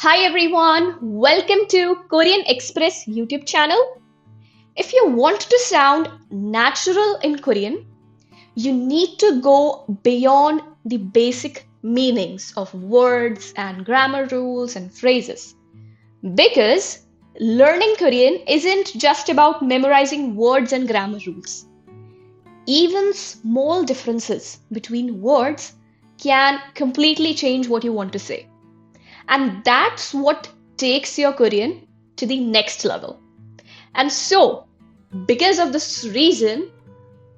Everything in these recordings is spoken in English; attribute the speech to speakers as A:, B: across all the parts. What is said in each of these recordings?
A: Hi everyone, welcome to Korean Express YouTube channel. If you want to sound natural in Korean, you need to go beyond the basic meanings of words and grammar rules and phrases. Because learning Korean isn't just about memorizing words and grammar rules. Even small differences between words can completely change what you want to say. And that's what takes your Korean to the next level. And so, because of this reason,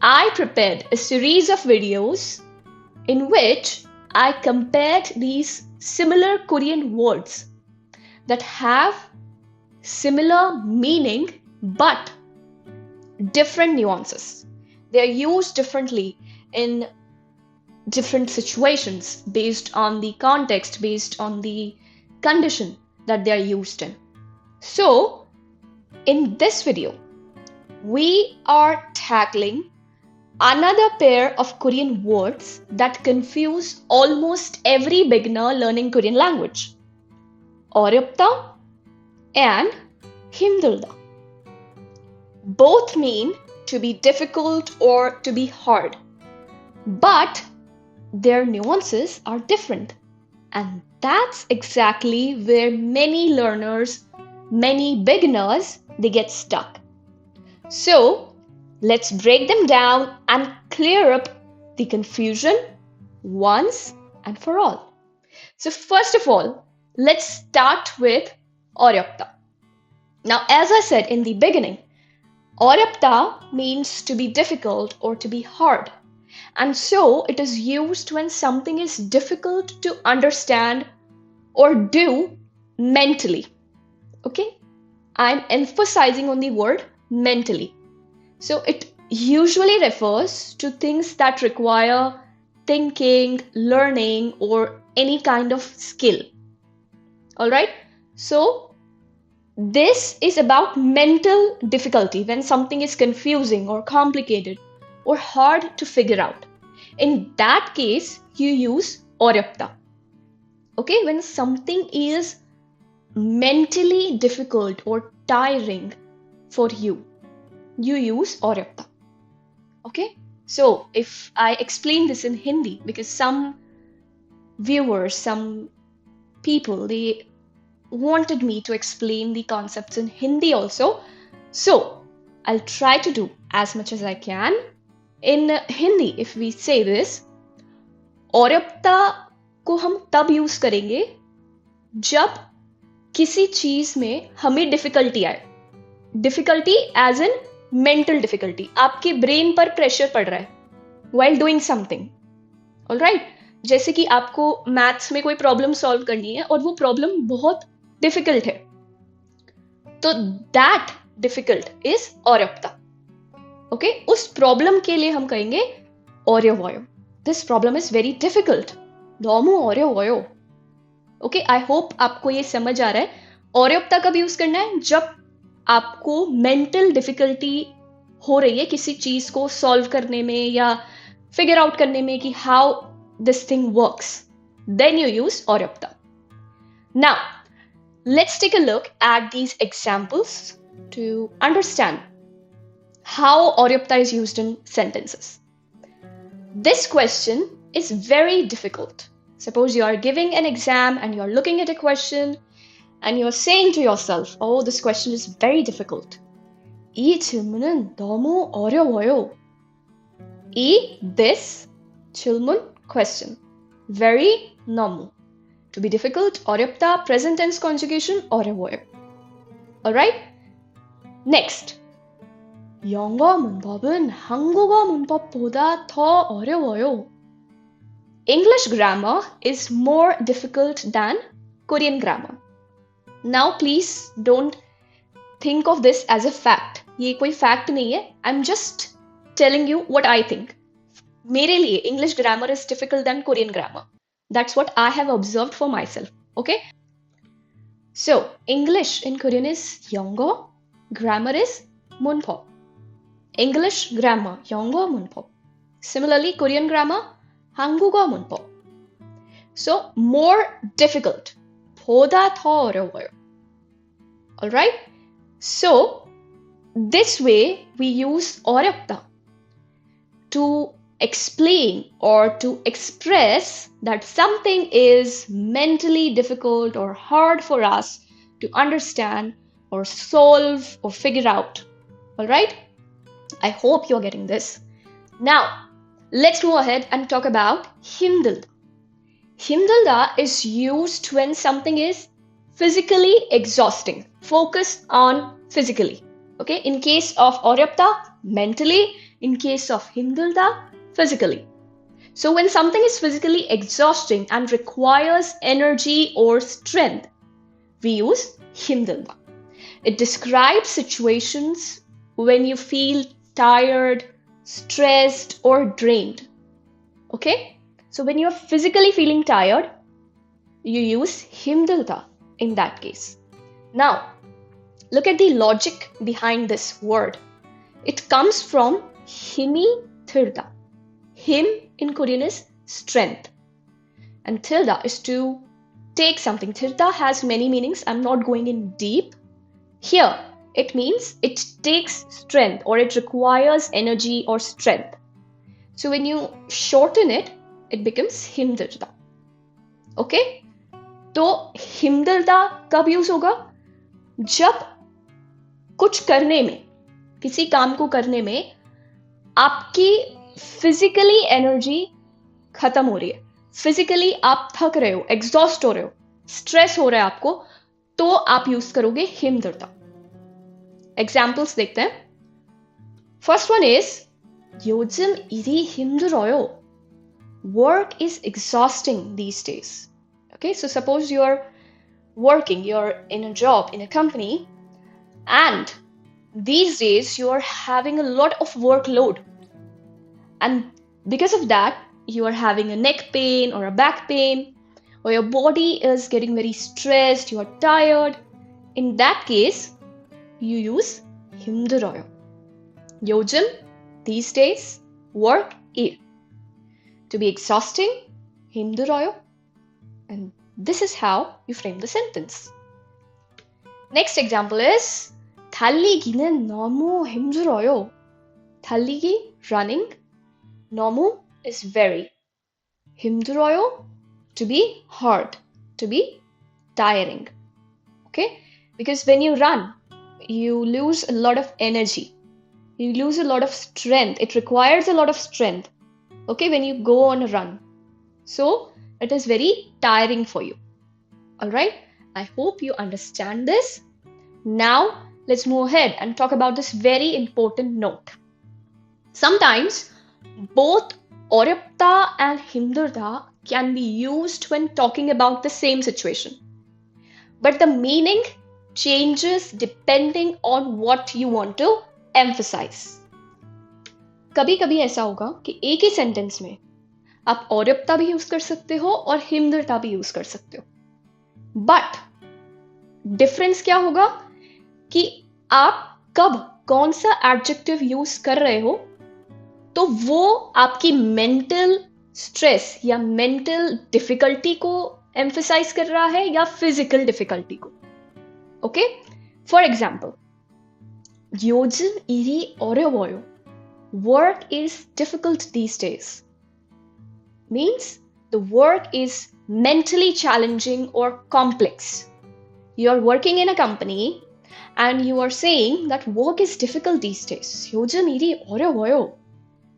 A: I prepared a series of videos in which I compared these similar Korean words that have similar meaning but different nuances. They are used differently in different situations based on the context, based on the condition that they are used in. So, in this video, we are tackling another pair of Korean words that confuse almost every beginner learning Korean language. 어렵다 and 힘들다. Both mean to be difficult or to be hard. But their nuances are different. And that's exactly where many learners, many beginners, they get stuck. So let's break them down and clear up the confusion once and for all. So first of all, let's start with 어렵다. Now, as I said in the beginning, 어렵다 means to be difficult or to be hard. And so it is used when something is difficult to understand or do mentally. Okay? I'm emphasizing on the word mentally. So it usually refers to things that require thinking, learning, or any kind of skill. Alright? So this is about mental difficulty when something is confusing or complicated or hard to figure out. In that case, you use 어렵다. Okay, when something is mentally difficult or tiring for you, you use 어렵다. Okay, so if I explain this in Hindi, because some viewers, some people, they wanted me to explain the concepts in Hindi also. So I'll try to do as much as I can. In Hindi, if we say this, औरप्ता को हम तब use करेंगे जब किसी चीज में हमें difficulty आए. Difficulty as in mental difficulty. आपके ब्रेन पर प्रेशर पड़ रहा है while doing something. ऑलराइट, जैसे कि आपको मैथ्स में कोई प्रॉब्लम सॉल्व करनी है और वो प्रॉब्लम बहुत डिफिकल्ट है, तो दैट डिफिकल्ट इज औरप्ता. ओके, उस प्रॉब्लम के लिए हम कहेंगे 어려워요. This problem is very difficult. 너무 어려워요. Okay, I hope आपको ये समझ आ रहा है. 어렵다 कब यूज करना है? जब आपको मेंटल डिफिकल्टी हो रही है किसी चीज को सॉल्व करने में या फिगर आउट करने में कि how this thing works, then you use 어렵다. Now let's take a look at these examples to understand how 어렵다 is used in sentences. This question is very difficult. Suppose you are giving an exam and you are looking at a question and you are saying to yourself, oh, this question is very difficult. 이 질문은 너무 어려워요. this 질문, question, very 너무. To be difficult, 어렵다, present tense conjugation, 어려워요. Alright? Next. 영어 문법은 한국어 문법보다 더 어려워요. English grammar is more difficult than Korean grammar. Now please don't think of this as a fact. ये कोई fact नहीं है. I'm just telling you what I think. मेरे लिए English grammar is difficult than Korean grammar. That's what I have observed for myself. Okay? So, English in Korean is 영어, grammar is 문법. English grammar, 영어 문법. Similarly, Korean grammar, 한국어 문법. So, more difficult 보다 더 어려워요. Alright? So, this way we use 어렵다 to explain or to express that something is mentally difficult or hard for us to understand or solve or figure out. Alright? I hope you're getting this. Now, let's move ahead and talk about 힘들다. 힘들다 is used when something is physically exhausting. Focus on physically. Okay? In case of 어렵다, mentally. In case of 힘들다, physically. So when something is physically exhausting and requires energy or strength, we use 힘들다. It describes situations when you feel tired, stressed, or drained. Okay? So when you're physically feeling tired, you use 힘들다 in that case. Now, look at the logic behind this word. It comes from 힘이 들다. Him in Korean is strength. And 들다 is to take something. 들다 has many meanings. I'm not going in deep. Here, it means it takes strength or it requires energy or strength. So when you shorten it, it becomes 힘들다. Okay? तो 힘들다 कब use होगा? जब कुछ करने में, किसी काम को करने में आपकी फिजिकली एनर्जी खत्म हो रही है, फिजिकली आप थक रहे हो, एग्जॉस्ट हो रहे हो, स्ट्रेस हो रहा है आपको, तो आप यूज करोगे 힘들다. एग्जाम्पल्स देखते हैं. First one is 요즘 일이 힘들어요. Work is exhausting these days. Okay, so suppose you're working, you're in a job, in a company, and these days you are having a lot of workload. And because of that, you are having a neck pain or a back pain, or your body is getting very stressed, you are tired. In that case, you use 힘들어요. 요즘, these days, work 일. To be exhausting, 힘들어요. And this is how you frame the sentence. Next example is 달리기는 너무 힘들어요. 달리기, running. 너무 is very. 힘들어요, to be hard, to be tiring. Okay? Because when you run, you lose a lot of energy. You lose a lot of strength. It requires a lot of strength. Okay, when you go on a run. So, it is very tiring for you. Alright? I hope you understand this. Now, let's move ahead and talk about this very important note. Sometimes, both 어렵다 and 힘들다 can be used when talking about the same situation. But the meaning changes depending on what you want to emphasize. कभी कभी ऐसा होगा कि एक ही sentence में आप अरबता भी use कर सकते हो और हिमदर्ता भी यूज कर सकते हो. बट डिफरेंस क्या होगा कि आप कब कौन सा एडजेक्टिव यूज कर रहे हो, तो वो आपकी मेंटल स्ट्रेस या मेंटल डिफिकल्टी को एम्फसाइज कर रहा है या फिजिकल डिफिकल्टी को. Okay, for example, 요즘 일이 어려워요. Work is difficult these days. Means the work is mentally challenging or complex. You are working in a company and you are saying that work is difficult these days. 요즘 일이 어려워요.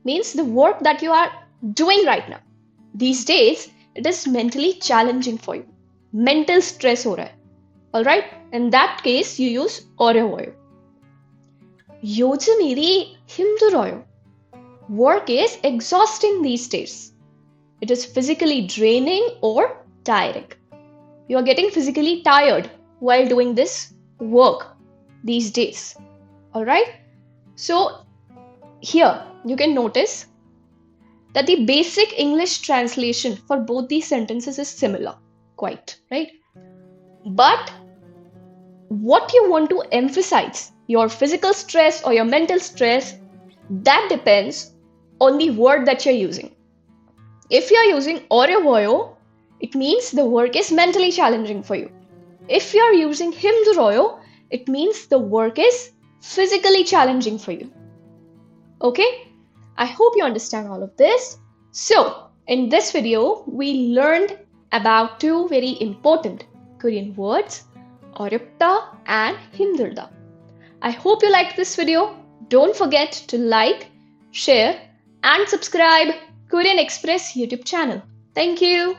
A: Means the work that you are doing right now, these days, it is mentally challenging for you. Mental stress हो रहा है. Alright? In that case, you use 어려워요. 요즘 일이 힘들어요. Work is exhausting these days. It is physically draining or tiring. You are getting physically tired while doing this work these days. Alright? So, here you can notice that the basic English translation for both these sentences is similar, quite, right? But what you want to emphasize, your physical stress or your mental stress, that depends on the word that you're using. If you're using 어려워요, it means the work is mentally challenging for you. If you're using 힘들어요, it means the work is physically challenging for you. Okay? I hope you understand all of this. So, in this video, we learned about two very important Korean words, 어렵다 and 힘들다. I hope you liked this video. Don't forget to like, share and subscribe Korean Express YouTube channel. Thank you.